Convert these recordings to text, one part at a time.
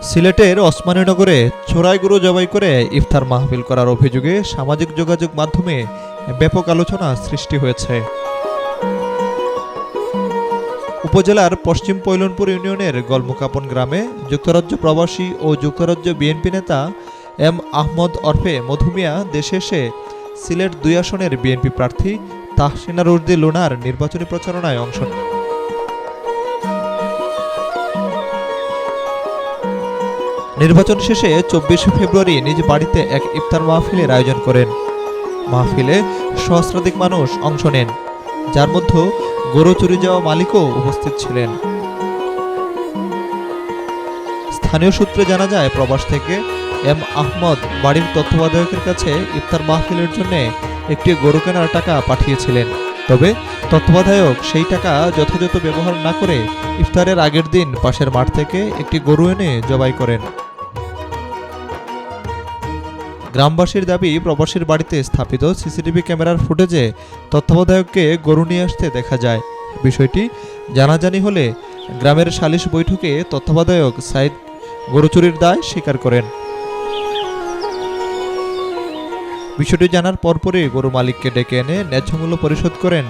সিলেটের ওসমানীনগরে চোরাই গরু জবাই করে ইফতার মাহফিল করার অভিযোগে সামাজিক যোগাযোগ মাধ্যমে ব্যাপক আলোচনা সৃষ্টি হয়েছে। উপজেলার পশ্চিম পৈলনপুর ইউনিয়নের গলমুকাপন গ্রামে যুক্তরাজ্য প্রবাসী ও যুক্তরাজ্য বিএনপি নেতা এম আহমদ ওরফে মধু মিয়া দেশে এসে সিলেট ২ আসনের বিএনপি প্রার্থী তাহসিনা রুশদী লুনার নির্বাচনী প্রচারণায় অংশ নেন। নির্বাচন শেষে ২৪ ফেব্রুয়ারি নিজ বাড়িতে এক ইফতার মাহফিলের আয়োজন করেন। মাহফিলে সহস্রাধিক মানুষ অংশ নেন, যার মধ্যে গরু চুরি যাওয়া মালিকও উপস্থিত ছিলেন। স্থানীয় সূত্রে জানা যায়, প্রবাস থেকে এম আহমদ বাড়ির তত্ত্বাবধায়কের কাছে ইফতার মাহফিলের জন্য একটি গরু কেনার টাকা পাঠিয়েছিলেন। তবে তত্ত্বাবধায়ক সেই টাকা যথাযথ ব্যবহার না করে ইফতারের আগের দিন পাশের মাঠ থেকে একটি গরু এনে জবাই করেন। গ্রামবাসীর দাবি, প্রবাসীর বাড়িতে স্থাপিত সিসিটিভি ক্যামেরার ফুটেজে তত্ত্বাবধায়ককে গরু নিয়ে আসতে দেখা যায়। বিষয়টি জানাজানি হলে গ্রামের সালিশ বৈঠকে তত্ত্বাবধায়ক সাইদ গরু চুরির দায় স্বীকার করেন। বিষয়টি জানার পরপরই গরু মালিককে ডেকে এনে ন্যায্য মূল্য পরিশোধ করেন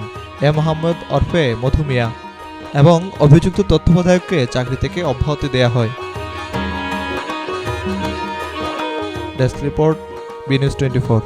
এম আহমদ ওরফে মধু মিয়া এবং অভিযুক্ত তত্ত্বাবধায়ককে চাকরি থেকে অব্যাহতি দেয়া হয়। Desk report, B news 24।